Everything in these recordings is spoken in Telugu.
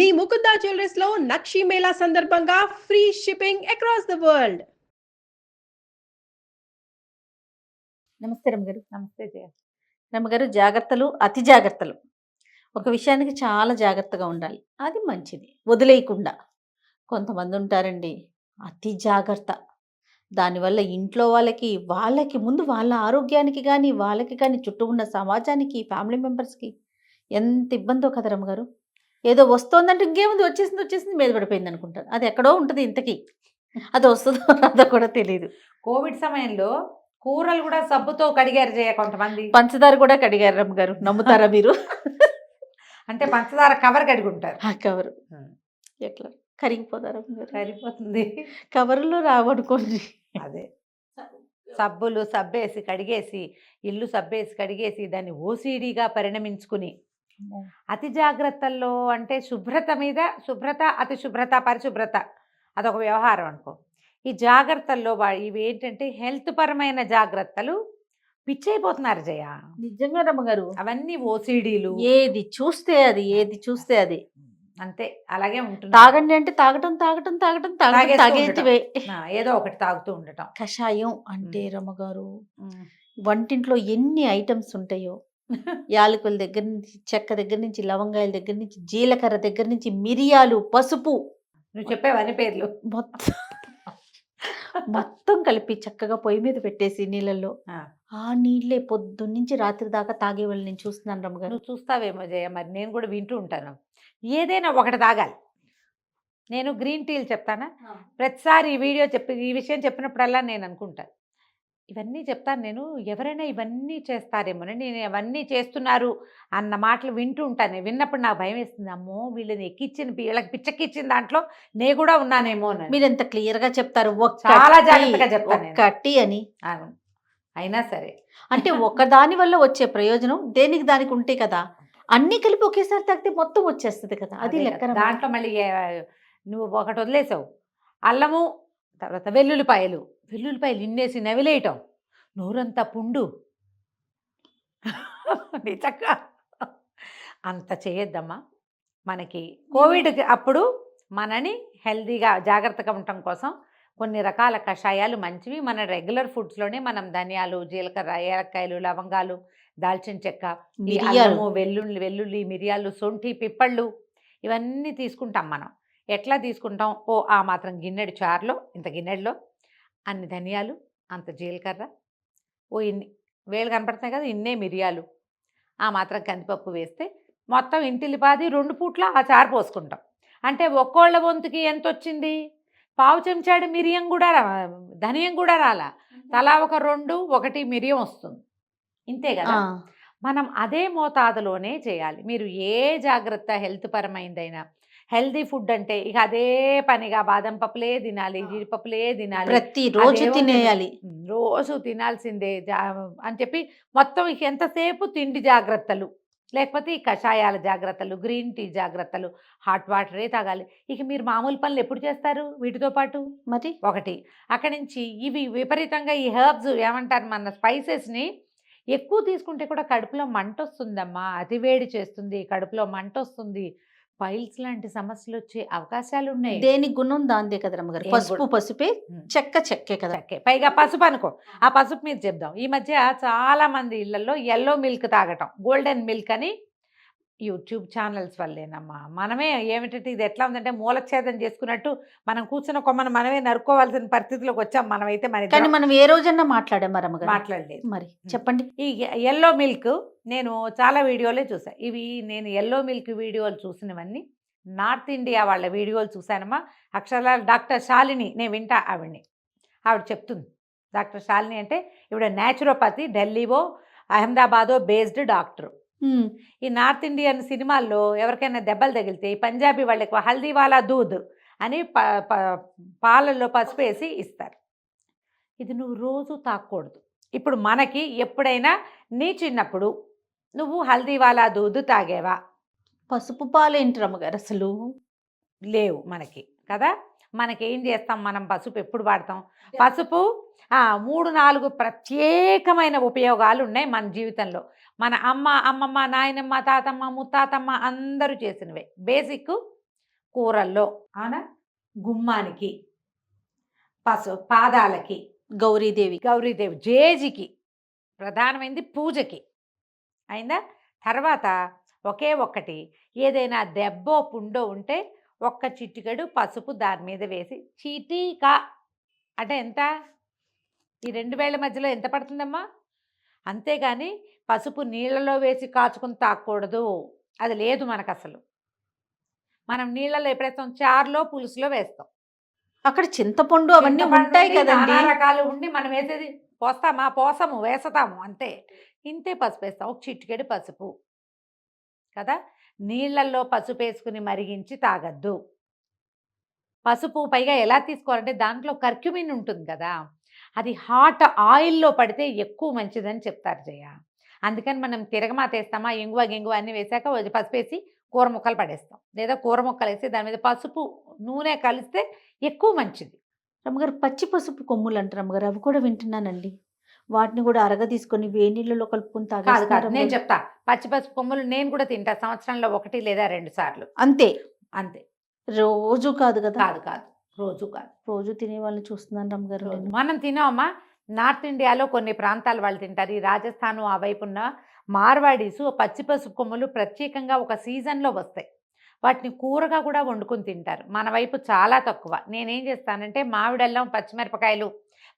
మీ ముకుందా జ్యువెలర్స్ లో నక్షి మేళా సందర్భంగా free shipping across the world. నమస్తే రమ్మగారు. నమస్తే జయ. రమ్మగారు, జాగ్రత్తలు అతి జాగ్రత్తలు. ఒక విషయానికి చాలా జాగ్రత్తగా ఉండాలి, అది మంచిది, వదిలేయకుండా. కొంతమంది ఉంటారండి, అతి జాగ్రత్త. దానివల్ల ఇంట్లో వాళ్ళకి ముందు వాళ్ళ ఆరోగ్యానికి కానీ వాళ్ళకి కానీ చుట్టూ ఉన్న సమాజానికి ఫ్యామిలీ మెంబర్స్కి ఎంత ఇబ్బందో కదా రమ్మగారు. ఏదో వస్తోందంటే ఇంకేముంది, వచ్చేసింది మీద పడిపోయింది అనుకుంటారు. అది ఎక్కడో ఉంటుంది, ఇంతకీ అది వస్తుందో రాదో కూడా తెలియదు. కోవిడ్ సమయంలో కూరలు కూడా సబ్బుతో కడిగారు జయ కొంతమంది. పంచదార కూడా కడిగారు రమ్మగారు, నమ్ముతారా మీరు? అంటే పంచదార కవర్ కడుగుంటారు. ఆ కవరు ఎట్లా కరిగిపోతారా సరిపోతుంది. కవరులో రావనుకోండి. అదే సబ్బేసి కడిగేసి, ఇల్లు సబ్బేసి కడిగేసి దాన్ని ఓసిడీగా పరిణమించుకుని అతి జాగ్రత్తల్లో అంటే శుభ్రత, అతి శుభ్రత, పరిశుభ్రత అదొక వ్యవహారం అనుకో. ఈ జాగ్రత్తల్లో ఇవి ఏంటంటే హెల్త్ పరమైన జాగ్రత్తలు పిచ్చైపోతున్నారు జయ. నిజంగా రమ్మగారు, అవన్నీ ఓసిడీలు. ఏది చూస్తే అది అంతే, అలాగే ఉంటుంది. తాగండి అంటే తాగటం తాగేటివే. ఏదో ఒకటి తాగుతూ ఉండటం. కషాయం అంటే రమ్మగారు, వంటింట్లో ఎన్ని ఐటమ్స్ ఉంటాయో, యాలకుల దగ్గర నుంచి, చెక్క దగ్గర నుంచి, లవంగాయల దగ్గర నుంచి, జీలకర్ర దగ్గర నుంచి, మిరియాలు, పసుపు, నువ్వు చెప్పేవన్నీ పేర్లు మొత్తం కలిపి చక్కగా పొయ్యి మీద పెట్టేసి నీళ్ళల్లో, ఆ నీళ్ళే పొద్దున్నుంచి రాత్రి దాకా తాగే వాళ్ళు నేను చూస్తున్నాను రమ్మగారు. నువ్వు చూస్తావేమో జయ, మరి నేను కూడా వింటూ ఉంటాను. ఏదైనా ఒకటి తాగాలి. నేను గ్రీన్ టీలు చెప్తానా, ప్రతిసారి ఈ విషయం చెప్పినప్పుడల్లా నేను అనుకుంటాను, ఇవన్నీ చెప్తాను నేను, ఎవరైనా ఇవన్నీ చేస్తారేమోనని, నేను అవన్నీ చేస్తున్నారు అన్న మాటలు వింటూ ఉంటాను. విన్నప్పుడు నాకు భయం వేస్తుంది, అమ్మో వీళ్ళని వీళ్ళకి పిచ్చకిచ్చిన దాంట్లో నేను కూడా ఉన్నానేమో. మీరు ఎంత క్లియర్గా చెప్తారు, చాలా జాగ్రత్తగా చెప్తాను ఒక్కటి అని. అయినా సరే అంటే ఒకదాని వల్ల వచ్చే ప్రయోజనం దేనికి దానికి ఉంటే కదా, అన్ని కలిపి ఒకేసారి తాగితే మొత్తం వచ్చేస్తుంది కదా, అది లెక్క. దాంట్లో మళ్ళీ నువ్వు ఒకటి వదిలేసావు, అల్లము, తర్వాత వెల్లుల్లిపాయలు ఇన్నేసి నవిలేయటం, నోరంతా పుండు. నిజంగా అంత చేయొద్దమ్మా. మనకి కోవిడ్ అప్పుడు మనని హెల్తీగా జాగ్రత్తగా ఉండటం కోసం కొన్ని రకాల కషాయాలు మంచివి మన రెగ్యులర్ ఫుడ్స్లోనే మనం ధనియాలు, జీలకర్ర, ఏలక్కాయలు, లవంగాలు, దాల్చిన చెక్క, అల్లము, వెల్లుల్లి, మిరియాలు, సొంఠి, పిప్పళ్ళు ఇవన్నీ తీసుకుంటాం. మనం ఎట్లా తీసుకుంటాం, ఆ మాత్రం గిన్నెడు చారులో, ఇంత గిన్నెలో అన్ని ధనియాలు, అంత జీలకర్ర, ఇన్ని వేలు కనపడుతున్నాయి కదా, ఇన్నే మిరియాలు, ఆ మాత్రం కందిపప్పు వేస్తే మొత్తం ఇంటిల్లిపాది 2 పూట్ల ఆ చారు పోసుకుంటాం. అంటే ఒక్కోళ్ళ వంతుకి ఎంత వచ్చింది, పావు చెంచాడు ధనియం కూడా రాలా, తలా ఒక 2, 1 మిరియం వస్తుంది, ఇంతే కదా. మనం అదే మోతాదులోనే చేయాలి. మీరు ఏ జాగ్రత్త హెల్త్ పరమైందైనా, హెల్దీ ఫుడ్ అంటే ఇక అదే పనిగా బాదం పప్పులే తినాలి, జీడిపప్పులే తినాలి, ప్రతిరోజు తినేయాలి, రోజు తినాల్సిందే అని చెప్పి మొత్తం ఎంతసేపు తిండి జాగ్రత్తలు, లేకపోతే ఈ కషాయాల జాగ్రత్తలు, గ్రీన్ టీ జాగ్రత్తలు, హాట్ వాటరే తాగాలి. ఇక మీరు మామూలు పనులు ఎప్పుడు చేస్తారు వీటితో పాటు? మరి ఒకటి అక్కడి నుంచి ఇవి విపరీతంగా ఈ హెర్బ్స్ ఏమంటారు, మన స్పైసెస్ని ఎక్కువ తీసుకుంటే కూడా కడుపులో మంట వస్తుందమ్మా, అతివేడి చేస్తుంది, కడుపులో మంట వస్తుంది, పైల్స్ లాంటి సమస్యలు వచ్చే అవకాశాలు ఉన్నాయి. దేని గుణం దాందే కదా రమ్మగారు. పసుపే, చెక్కే కదా. పైగా పసుపు అనుకో, ఆ పసుపు మీద చెప్దాం. ఈ మధ్య చాలా మంది ఇళ్లలో ఎల్లో మిల్క్ తాగటం, గోల్డెన్ మిల్క్ అని యూట్యూబ్ ఛానల్స్ వల్లేనమ్మా. మనమే ఏమిటంటే ఇది ఎట్లా ఉందంటే మూలఛేదం చేసుకున్నట్టు మనం కూర్చున్న కొమ్మను మనమే నరుక్కోవాల్సిన పరిస్థితిలోకి వచ్చాం మనమైతే. కానీ మనం ఏ రోజన్నా మాట్లాడలేదు. మరి చెప్పండి. ఈ ఎల్లో మిల్క్ నేను చాలా వీడియోలే చూసాను. నేను ఎల్లో మిల్క్ వీడియోలు చూసినవన్నీ నార్త్ ఇండియా వాళ్ళ వీడియోలు చూశానమ్మా. అక్షరాల డాక్టర్ శాలిని, నేను వింటా ఆవిడ చెప్తుంది. డాక్టర్ శాలిని అంటే ఇవిడ న్యాచురోపతి, ఢిల్లీవో అహ్మదాబాదో బేస్డ్ డాక్టరు. ఈ నార్త్ ఇండియన్ సినిమాల్లో ఎవరికైనా దెబ్బలు తగిలితే ఈ పంజాబీ వాళ్ళకి హల్దీవాలా దూద్ అని పాలల్లో పసుపు వేసి ఇస్తారు. ఇది నువ్వు రోజు తాగకూడదు. ఇప్పుడు మనకి ఎప్పుడైనా నీ చిన్నప్పుడు నువ్వు హల్దీవాలా దూద్ తాగేవా? పసుపు పాలేంటి రమ్మగారు అసలు లేవు మనకి కదా. మనకేం చేస్తాం, మనం పసుపు ఎప్పుడు వాడతాం? పసుపు 3-4 ప్రత్యేకమైన ఉపయోగాలు ఉన్నాయి మన జీవితంలో. మన అమ్మమ్మ, నాయనమ్మ, తాతమ్మ, ముత్తాతమ్మ అందరూ చేసినవే. బేసిక్ కూరల్లో, అవునా, గుమ్మానికి, పాదాలకి, గౌరీదేవి. గౌరీదేవి, జేజికి, ప్రధానమైనది పూజకి అయిందా. తర్వాత ఒకే ఒక్కటి ఏదైనా దెబ్బో పుండో ఉంటే ఒక్క చిటికెడు పసుపు దాని మీద వేసి చీటీకా అంటే ఎంత, ఈ 2 వేళ్ల మధ్యలో ఎంత పడుతుందమ్మా, అంతేగాని పసుపు నీళ్ళలో వేసి కాచుకుని తాగకూడదు, అది లేదు మనకు అసలు. మనం నీళ్ళలో ఎప్పుడేస్తాం, చారులో పులుసులో వేస్తాం. అక్కడ చింతపండు అవన్నీ చింతపండు ఉంటాయి ఉండి, కదండి. నానా రకాలు ఉండి మనం వేసేది పోస్తామా, పోసము, వేస్తాము అంతే. ఇంతే పసుపు వేస్తాం, ఒక చిటికెడు పసుపు కదా. నీళ్ళల్లో పసుపు వేసుకుని మరిగించి తాగద్దు. పసుపు పైగా ఎలా తీసుకోవాలంటే దాంట్లో కర్క్యూమిన్ ఉంటుంది కదా, అది హాట్ ఆయిల్లో పడితే ఎక్కువ మంచిదని చెప్తారు జయ. అందుకని మనం తిరగమాత వేస్తామా, ఇంగువ గింగువ అన్నీ వేసాక పసుపు వేసి కూర ముక్కలు పడేస్తాం, లేదా కూర ముక్కలు వేసి దాని మీద పసుపు నూనె కలిస్తే ఎక్కువ మంచిది. రమ్మగారు పచ్చి పసుపు కొమ్ములు అంటారు రమ్మగారు, అవి కూడా వింటున్నానండి. వాటిని కూడా అరగ తీసుకొని వేడి నీళ్ళలో కలుపుకొని కాదు తాగేస్తున్నారు కాదు, నేను రమ్మగారు. చెప్తా, పచ్చి పసుపు కొమ్ములు నేను కూడా తింటా, సంవత్సరంలో 1 లేదా 2 సార్లు అంతే, అంతే. రోజు కాదు కదా. కాదు కాదు, రోజు కాదు. రోజు తినే వాళ్ళని చూస్తున్నాను రమ్మగారు రోజు నేను. మనం తినామా, నార్త్ ఇండియాలో కొన్ని ప్రాంతాల వాళ్ళు తింటారు, ఈ రాజస్థాన్ ఆ వైపున్న మార్వాడీసు పచ్చి పసుపు కొమ్ములు ప్రత్యేకంగా ఒక సీజన్లో వస్తాయి, వాటిని కూరగా కూడా వండుకొని తింటారు. మన వైపు చాలా తక్కువ. నేనేం చేస్తానంటే మామిడల్లం, పచ్చిమిరపకాయలు,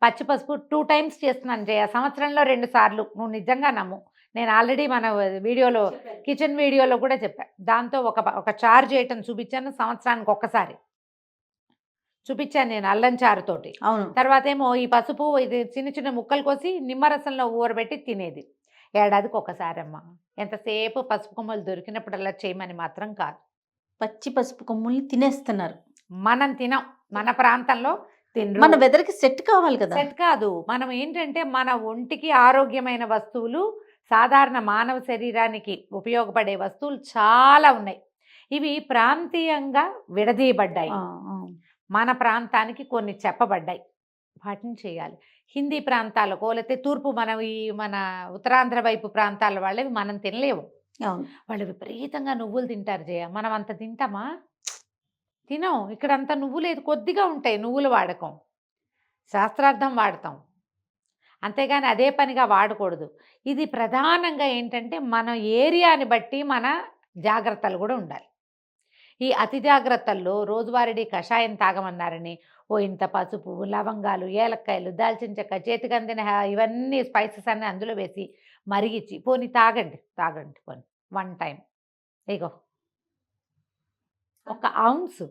పచ్చి పసుపు 2 టైమ్స్ చేస్తున్నాను జయ, సంవత్సరంలో 2 సార్లు. నువ్వు నిజంగా నమ్ము, నేను ఆల్రెడీ మన వీడియోలో, కిచెన్ వీడియోలో కూడా చెప్పా. దాంతో ఒక చారు చేయటం చూపించాను, సంవత్సరానికి ఒక్కసారి చూపించాను నేను అల్లం చారుతోటి. అవును. తర్వాత ఏమో ఈ పసుపు ఇది చిన్న చిన్న ముక్కలు కోసి నిమ్మరసంలో ఊరబెట్టి తినేది. ఏడాదికి ఒకసారి అమ్మ. ఎంతసేపు పసుపు కొమ్మలు దొరికినప్పుడల్లా చేయమని మాత్రం కాదు. పచ్చి పసుపు కొమ్ముల్ని తినేస్తున్నారు. మనం తినం, మన ప్రాంతంలో తినరు. మన వెదర్కి సెట్ కావాలి కదా. సెట్ కాదు. మనం ఏంటంటే మన ఒంటికి ఆరోగ్యమైన వస్తువులు, సాధారణ మానవ శరీరానికి ఉపయోగపడే వస్తువులు చాలా ఉన్నాయి. ఇవి ప్రాంతీయంగా విడదీయబడ్డాయి. ఆ, ఆ. మన ప్రాంతానికి కొన్ని చెప్పబడ్డాయి, వాటిని చేయాలి. హిందీ ప్రాంతాలకో లేకపోతే తూర్పు మన ఉత్తరాంధ్ర వైపు ప్రాంతాల వాళ్ళవి మనం తినలేము. అవును. వాళ్ళు విపరీతంగా నువ్వులు తింటారు జయ, మనం అంత తింటామా? తినం. ఇక్కడంతా నువ్వు లేదు, కొద్దిగా ఉంటాయి నువ్వుల వాడకం, శాస్త్రార్థం వాడతాం, అంతేగాని అదే పనిగా వాడకూడదు. ఇది ప్రధానంగా ఏంటంటే మన ఏరియాని బట్టి మన జాగ్రత్తలు కూడా ఉండాలి. ఈ అతి జాగ్రత్తల్లో రోజువారీ కషాయం తాగమన్నారని ఇంత పసుపు, లవంగాలు, ఏలక్కాయలు, దాల్చిన చెక్క, చేతికందిన ఇవన్నీ స్పైసెస్ అన్నీ అందులో వేసి మరిగించి పోనీ తాగండి పోనీ 1 టైం. ఇగో 1 ఔన్స్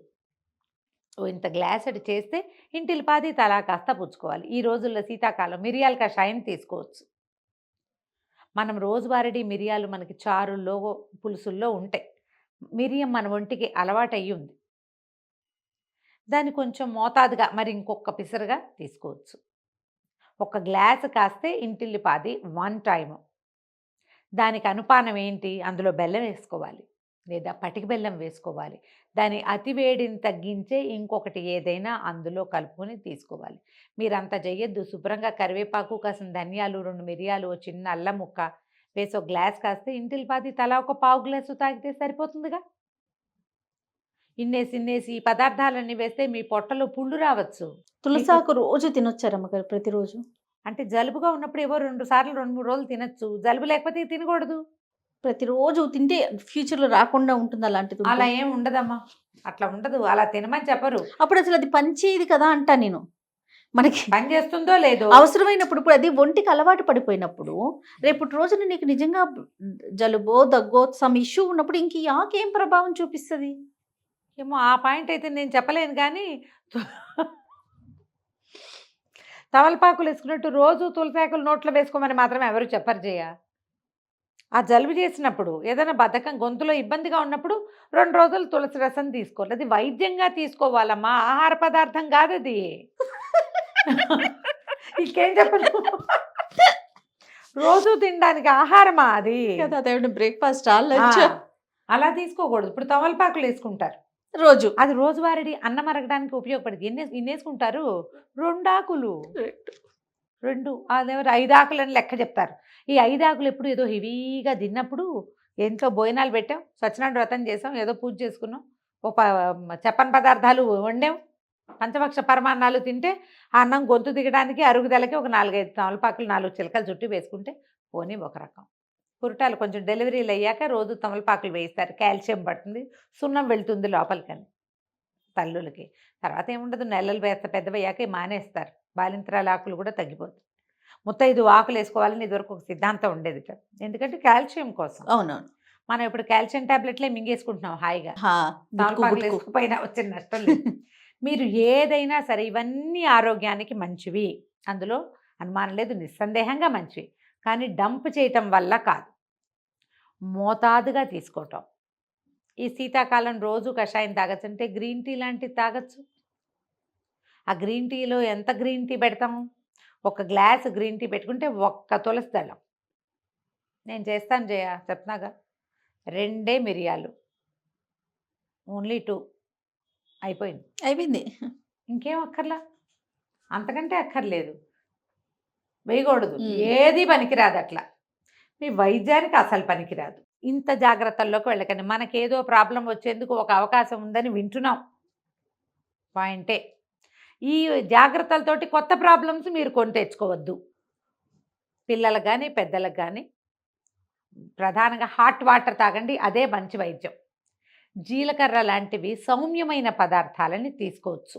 ఇంత గ్లాసెడ్ చేస్తే ఇంటిల్లిపాది తలా కాస్త పుచ్చుకోవాలి. ఈ రోజుల్లో శీతాకాలం మిరియాల కషాయం తీసుకోవచ్చు. మనం రోజువారీ మిరియాలు మనకి చారుల్లో, పులుసుల్లో ఉంటాయి. మిరియం మన ఒంటికి అలవాటు అయ్యి ఉంది, దాన్ని కొంచెం మోతాదుగా మరి ఇంకొక పిసరుగా తీసుకోవచ్చు. 1 గ్లాసు కాస్తే ఇంటిల్లిపాది 1 టైము. దానికి అనుపానం ఏంటి, అందులో బెల్లం వేసుకోవాలి లేదా పటిక బెల్లం వేసుకోవాలి. దాని అతివేడిని తగ్గించే ఇంకొకటి ఏదైనా అందులో కలుపుకొని తీసుకోవాలి. మీరంతా చేయొద్దు. శుభ్రంగా కరివేపాకు, కాసిన ధనియాలు, 2 మిరియాలు, ఓ చిన్న అల్లం ముక్క వేసి 1 గ్లాస్ కాస్తే ఇంటిల్లిపాది తలా 1 పావు గ్లాసు తాగితే సరిపోతుందిగా. ఇన్నేసి ఈ పదార్థాలన్నీ వేస్తే మీ పొట్టలో పుళ్ళు రావచ్చు. తులసాకు రోజు తినొచ్చారమ్మగారు, ప్రతిరోజు? అంటే జలుబుగా ఉన్నప్పుడు ఏవో 2 సార్లు 2-3 రోజులు తినచ్చు, జలుబు లేకపోతే తినకూడదు. ప్రతిరోజు తింటే ఫ్యూచర్లో రాకుండా ఉంటుంది అలాంటిది? అలా ఏం ఉండదమ్మా, అట్లా ఉండదు, అలా తినమని చెప్పరు. అప్పుడు అసలు అది పనిచేయదు కదా అంటా నేను. మనకి పని చేస్తుందో లేదో అవసరమైనప్పుడు, ఇప్పుడు అది ఒంటికి అలవాటు పడిపోయినప్పుడు, రేపటి రోజున నీకు నిజంగా జలుబో, దగ్గో, సమ్ ఇష్యూ ఉన్నప్పుడు ఇంక ఈ ఆకు ఏం ప్రభావం చూపిస్తుంది? ఏమో ఆ పాయింట్ అయితే నేను చెప్పలేను, కానీ తమలపాకులు వేసుకున్నట్టు రోజు తులసాకులు నోట్లో వేసుకోమని మాత్రం ఎవరు చెప్పరు జయ. ఆ జలుబు చేసినప్పుడు, ఏదైనా బద్ధకం, గొంతులో ఇబ్బందిగా ఉన్నప్పుడు 2 రోజులు తులసి రసం తీసుకోవాలి. అది వైద్యంగా తీసుకోవాలమ్మా, ఆహార పదార్థం కాదు అది. ఇంకేం చెప్పను, రోజు తినడానికి ఆహారమా అది? బ్రేక్ఫాస్ట్ అలా తీసుకోకూడదు. ఇప్పుడు తమలపాకులు వేసుకుంటారు రోజు, అది రోజువారీ అన్నం అరగడానికి ఉపయోగపడింది. ఎన్ని వేసుకుంటారు? 2 ఆకులు, 2 అదేవారు 5 ఆకులని లెక్క చెప్తారు. ఈ 5 ఆకులు ఎప్పుడు ఏదో హెవీగా తిన్నప్పుడు, ఎంతో భోజనాలు పెట్టాం, సత్యనారాయణ వ్రతం చేసాం, ఏదో పూజ చేసుకున్నాం, చెప్పని పదార్థాలు వండాం, పంచభక్ష పరమాన్నాలు తింటే ఆ అన్నం గొంతు దిగడానికి అరుగుదలకి ఒక 4-5 తమలపాకులు 4 చిలకలు చుట్టి వేసుకుంటే పోనీ ఒక రకం. పురుటాలు కొంచెం డెలివరీలు అయ్యాక రోజు తమలపాకులు వేయిస్తారు, కాల్షియం పడుతుంది, సున్నం వెళ్తుంది లోపలికని తల్లులకి. తర్వాత ఏముండదు, నెలలు పెద్దవయ్యాక మానేస్తారు, బాలింతరాల ఆకులు కూడా తగ్గిపోతాయి. ముత్తైదు ఆకులు వేసుకోవాలని ఇదివరకు ఒక సిద్ధాంతం ఉండేది, ఎందుకంటే కాల్షియం కోసం. అవునవును. మనం ఇప్పుడు కాల్షియం టాబ్లెట్లే మింగేసుకుంటున్నాం హాయిగా, హా, తమలపాకులు వేసుకోకపోయినా వచ్చిన నష్టం లేదు. మీరు ఏదైనా సరే ఇవన్నీ ఆరోగ్యానికి మంచివి, అందులో అనుమానం లేదు, నిస్సందేహంగా మంచివి. కానీ డంప్ చేయటం వల్ల కాదు, మోతాదుగా తీసుకోవటం. ఈ శీతాకాలం రోజు కషాయం తాగచ్చు అంటే గ్రీన్ టీ లాంటివి తాగచ్చు. ఆ గ్రీన్ టీలో ఎంత గ్రీన్ టీ పెడతాము? ఒక గ్లాస్ గ్రీన్ టీ పెట్టుకుంటే ఒక్క తులసి దళం. నేను చేస్తాను చెప్తున్నాగా, 2 మిరియాలు, ఓన్లీ 2 అయిపోయింది. ఇంకేం అక్కర్లా, అంతకంటే అక్కర్లేదు, వేయకూడదు, ఏది పనికిరాదు. అట్లా మీ వైద్యానికి అసలు పనికిరాదు. ఇంత జాగ్రత్తల్లోకి వెళ్ళకండి. మనకేదో ప్రాబ్లం వచ్చేందుకు ఒక అవకాశం ఉందని వింటున్నాం, పాయింటే. ఈ జాగ్రత్తలతోటి కొత్త ప్రాబ్లమ్స్ మీరు కొని తెచ్చుకోవద్దు. పిల్లలకు కానీ పెద్దలకు కానీ ప్రధానంగా హాట్ వాటర్ తాగండి, అదే మంచి వైద్యం. జీలకర్ర లాంటివి సౌమ్యమైన పదార్థాలని తీసుకోవచ్చు.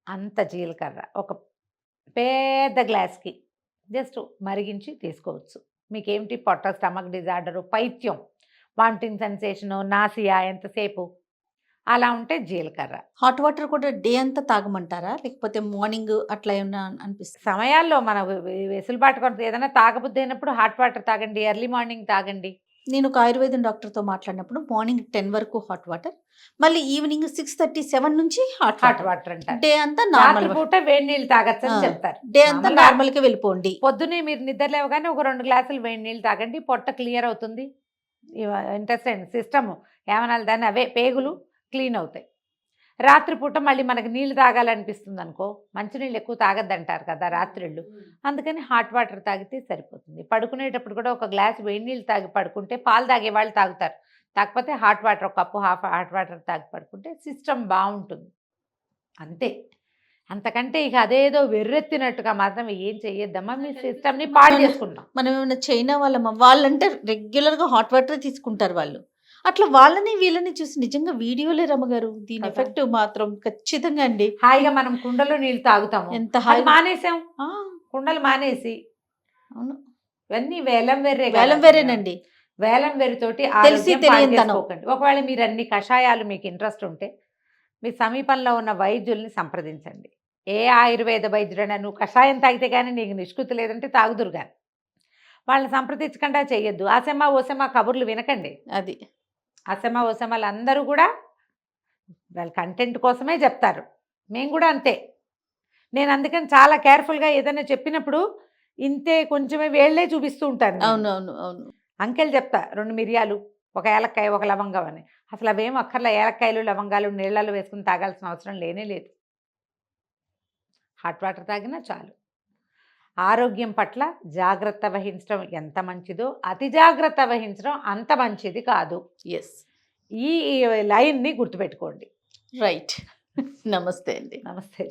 అంత జీలకర్ర ఒక పెద్ద గ్లాస్కి జస్ట్ మరిగించి తీసుకోవచ్చు. మీకేమిటి పొట్ట, స్టమక్ డిజార్డరు, పైత్యం, వామిటింగ్ సెన్సేషను, నాసియా ఎంతసేపు అలా ఉంటే జీలకర్ర. హాట్ వాటర్ కూడా డే అంతా తాగమంటారా, లేకపోతే మార్నింగ్ అట్లా ఏమన్నా అనిపిస్తుంది? సమయాల్లో మన వెసులుబాటు కొరకు ఏదైనా తాగబుద్ధి అయినప్పుడు హాట్ వాటర్ తాగండి, ఎర్లీ మార్నింగ్ తాగండి. నేను ఒక ఆయుర్వేదం డాక్టర్తో మాట్లాడినప్పుడు మార్నింగ్ 10 వరకు హాట్ వాటర్, మళ్ళీ ఈవినింగ్ 6:37 నుంచి హాట్ వాటర్ అంటారు. డే అంతా నార్మల్, పూట వేడి నీళ్ళు తాగచ్చు అని చెప్తారు. డే అంతా నార్మల్ కి వెళ్ళిపోండి. పొద్దునే మీరు నిద్ర లేవగానే ఒక 2 గ్లాసులు వేడి నీళ్ళు తాగండి, పొట్ట క్లియర్ అవుతుంది, ఇంటెస్టైన్ సిస్టమ్ ఏమనాలి దాన్ని, అవే పేగులు క్లీన్ అవుతాయి. రాత్రిపూట మళ్ళీ మనకి నీళ్ళు తాగాలనిపిస్తుంది అనుకో, మంచినీళ్ళు ఎక్కువ తాగద్దంటారు కదా రాత్రిళ్ళు, అందుకని హాట్ వాటర్ తాగితే సరిపోతుంది. పడుకునేటప్పుడు కూడా ఒక గ్లాస్ వేడి నీళ్ళు తాగి పడుకుంటే, పాలు తాగే వాళ్ళు తాగుతారు, కాకపోతే హాట్ వాటర్ ఒక కప్పు హాట్ వాటర్ తాగి పడుకుంటే సిస్టమ్ బాగుంటుంది, అంతే. అంతకంటే ఇక అదేదో వెర్రెత్తినట్టుగా మాత్రం ఏం చెయ్యొద్దమ్మా, మీ సిస్టమ్ని పాడు చేసుకుంటాం. మనం ఏమైనా చైనా వాళ్ళంటే రెగ్యులర్గా హాట్ వాటర్ తీసుకుంటారు వాళ్ళు, అట్లా వాళ్ళని వీళ్ళని చూసి నిజంగా వీడియోలే రమ్మగారు, దీని ఎఫెక్ట్ మాత్రం ఖచ్చితంగా అండి. హాయిగా మనం కుండలో నీళ్ళు తాగుతాము, ఎంత హాయి మానేసాం, కుండలు మానేసి. అవును, ఇవన్నీ వేలం వేరేనండి, వేలం వెర్రితోటి తెలిసి తెలియదు. ఒకవేళ మీరు అన్ని కషాయాలు మీకు ఇంట్రెస్ట్ ఉంటే మీ సమీపంలో ఉన్న వైద్యుల్ని సంప్రదించండి. ఏ ఆయుర్వేద వైద్యుడైనా నువ్వు కషాయం తాగితే కానీ నీకు నిష్కృతి లేదంటే తాగుదురు కానీ, వాళ్ళని సంప్రదించకుండా చెయ్యొద్దు. ఆసెమా ఓసెమా కబుర్లు వినకండి. అది ఆసెమా ఓసెమాలు అందరూ కూడా వాళ్ళ కంటెంట్ కోసమే చెప్తారు, మేము కూడా అంతే. నేను అందుకని చాలా కేర్ఫుల్గా ఏదైనా చెప్పినప్పుడు ఇంతే కొంచెమే వేళ్లే చూపిస్తూ ఉంటాను. అవునవును అవును. అంకెలు చెప్తా, 2 మిరియాలు, ఒక ఏలక్కాయ, ఒక లవంగం అని. అసలు అవేం అక్కర్లా, ఏలక్కాయలు లవంగాలు నీళ్ళలో వేసుకుని తాగాల్సిన అవసరం లేనే లేదు, హాట్ వాటర్ తాగినా చాలు. ఆరోగ్యం పట్ల జాగ్రత్త వహించడం ఎంత మంచిదో అతి జాగ్రత్త వహించడం అంత మంచిది కాదు. ఎస్, ఈ లైన్ని గుర్తుపెట్టుకోండి. రైట్. నమస్తే అండి. నమస్తే.